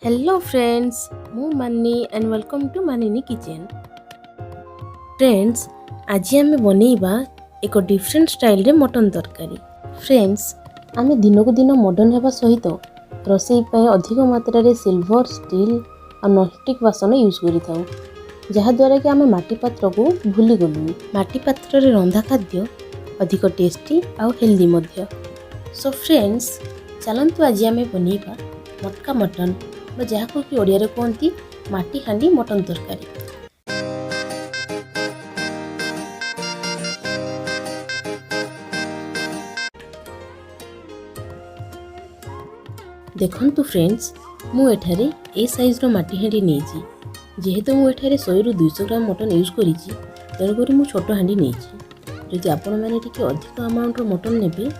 Hello friends, मु Mani and welcome to Manini kitchen. Friends, आज आम बनइबा एक डिफरेंट स्टाइल रे मटन तरकारी। फ्रेंड्स, आम दिन को दिन मॉडर्न होगा सहित रोसई अधिक मात्रा रे सिल्वर स्टील और नॉनस्टिक बासन यूज करिथाउ, जहाद्वारा कि आम माटी पात्र को भूली गलु। माटी पात्र रे रंधा खाद्य अधिक टेस्टी आउ हेल्दी मध्य। सो फ्रेंड्स, चलंतु आज आम बनइबा मटका मटन जहाँ कि ओडिया रे कहती माटी हांडी मटन तरकारी। देखंतु फ्रेंड्स, मु एठारे ए साइज रो माटी हांडी नेछि। जेहेतु मु एठारे 100 रु 200 ग्राम मटन यूज करिछि, तेणुकरी मु छोट हांडी नेछि। जदि आपण माने टिके अधिक अमाउंट रो मटन नेबे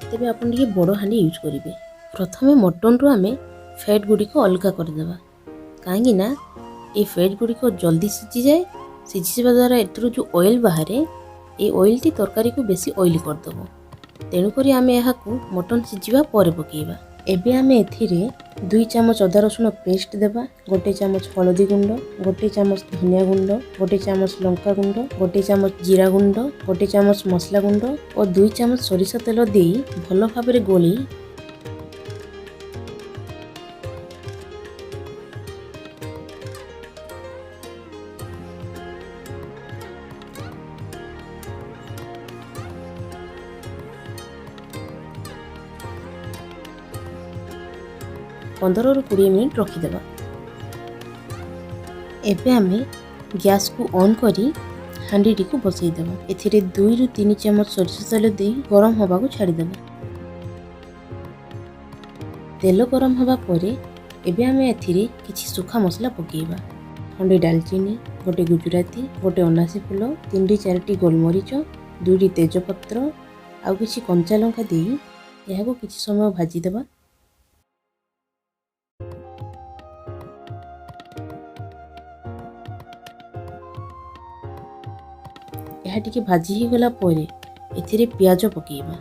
तेबे आपण टिके बड़ हांडी यूज करिवे। प्रथमे मटन रो आमे फैट गुडी को अलगा कर देबा, काहेकि ना ए फैट गुडी को जल्दी सिझी जाए। सिझीबा द्वारा एतरो जो ऑयल बाहरे, ए ऑयल टी तरकारी को बेसी ऑयली कर दबो। तेणुकरी आमे यहाँ को मटन सिझीबा परे पकेइबा। एबे आमे एथिरे 2 चामच अदा रसुण पेस्ट देबा, 1 चामच हळदी गुंड, 1 चामच धनिया गुंड, 1 चामच लंका गुंड, 1 चामच जीरा गुंड, 1 चामच मसला गुंड और 2 चामच सरिषा तेल देई भलो भाबरे गोली 15 रु 20 मिनिट रखिदेबा। एबे आमे गैस को ऑन करी हांडी टी को बसई देबा। एथिरे 2 रु 3 चम्मच सरिषा तेल दे गरम होबा को छाड़ी देबा। तेल गरम होबा परे एबे आमे एथिरे किछि सुखा मसला पकेइबा। खंडे दालचीनी, 1 गुजराती, 1 अनासी फूल, 3 4 गोलमरीच, 2 तेजपत्र आउ किछि कंचा लंका देई एहा को किछि समय भाजी देबा। यह टिके भाजी ही गला परे एथिरे प्याज पकेइबा।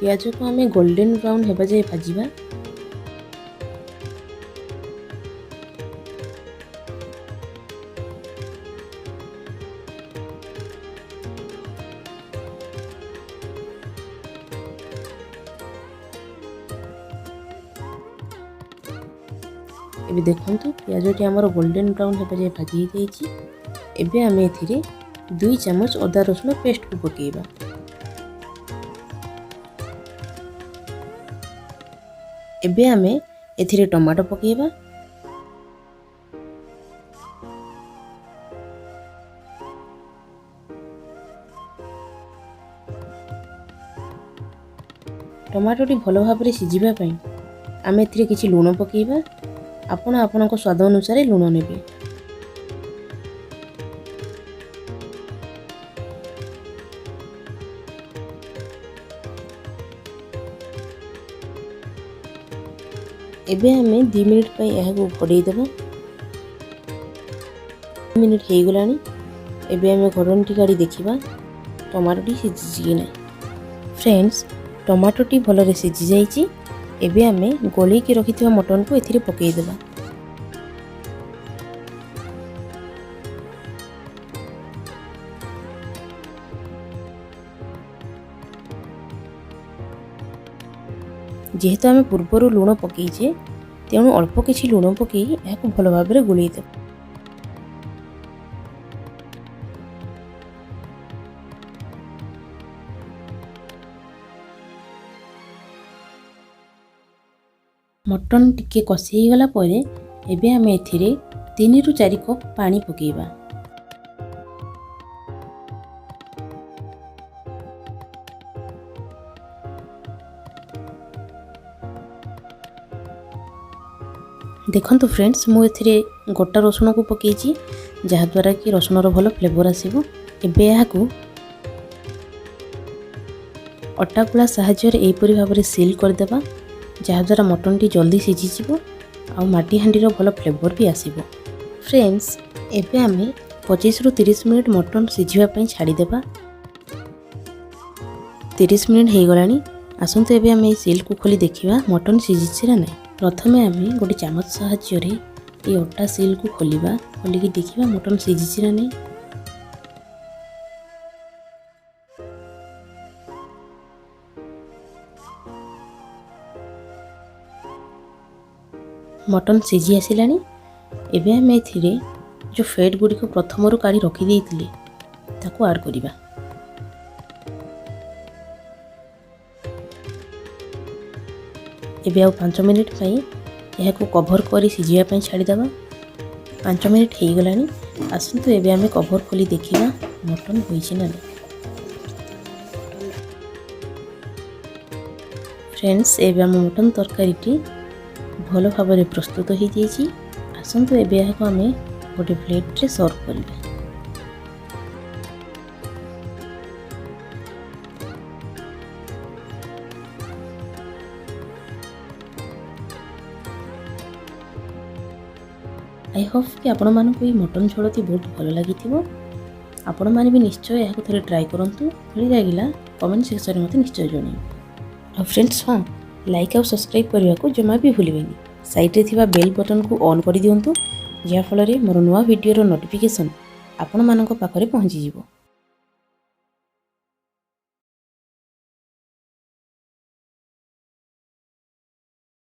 प्याज को हमें गोल्डन ब्राउन हेबा जाय भाजीबा। एबे देखंतु प्याज टी हमर गोल्डन ब्राउन हेबा जाय भाजी ही जायछि। एबे आमे एथिरे 2 चामच अदा रसुण पेस्ट को पकेइबा। एबे आमे एथिरे टमाटो पकेइबा। टमाटो टी भलो भाबरे सिझिबा पई आमे एथिरे किछि लूण पकेइबा। आपण आपनक स्वाद अनुसार लूण नेबे। एबे हमें 2 मिनिट पे यह को घोड़े देबा। 2 मिनिट हे गलानी। एबे हमें घोड़न टी गाड़ी देखिबा टमाटो टी सिझी कि नै। फ्रेंड्स, टमाटो टी भलो रे सिझी जाईची। एबे हमें गोली के रखिथिबा मटन को एथिरे पकेइ देबा। जेहेतु आम पूर्वर लुण पकईचे, तेणु अल्प किछि लुण पकई यह भल भाव में गोलई देव। मटन टिके कषि हो गला परे एबे आम एथिरे 3 रु 4 कप पानी पकेइबा। देखंतु फ्रेंड्स, मु एथिरे गोटा रसुण को पकेइछि, जहाद्वारा कि रसुणर भल फ्लेवर आसीबो। एबे यहाँ को अटा गुला साहाय्य एपरी भाव में सील करदेबा, जहाद्वारा मटन टी जल्दी सिझीजिवो आ माटी हांडीर भल फ्लेवर भी आसीबो। फ्रेंड्स, एबे आमे 25 रु 30 मिनिट मटन सिझिबा पई छाड़ी देबा। 30 मिनिट हो गलानी। आसंतु एबे आमे सील को खोली देखिबा मटन सिझिछि ना नहीं। प्रथमे आमे गोटे चामच सहाय्य रे ये अटा सील को खोलिबा, खोलिकी देखिबा मटन सिझिछि ना नहीं। मटन सिझी आसिलानी। एबे आमे एथिरे जो फैट गुडी को प्रथमरु काढी रखी देइथिले ताको ऐड करिबा। एबे आ 5 मिनिट पई एहाको कभर करी सिझिया पई छाडी दबा। 5 मिनिट हो गलानी। आसंतु एबे आमे कभर खोली देखिबा मटन होइछि ना नहीं। फ्रेंड्स एबे आम मटन तरकारीटी भल भाव प्रस्तुत हो जाइए। आसंतु एबे एहाको आमे गोटे प्लेट रे सर्व करिबा। आई होप कि आपण मानक मटन झोलती बहुत भल लगी। आपण माने भी निश्चय यह थे ट्राए करूँ। भली लगिला कमेंट सेक्शन में मत निश्चय जन। फ्रेंड्स हाँ, लाइक और सब्सक्राइब करने को जमा भी भूलें। साइड रे थिबा बेल बटन को ऑन कर दियंतु, जहाँ फल मोर नुआ वीडियो नोटिफिकेशन आपण मानक पाखरे पहुँची जिवो।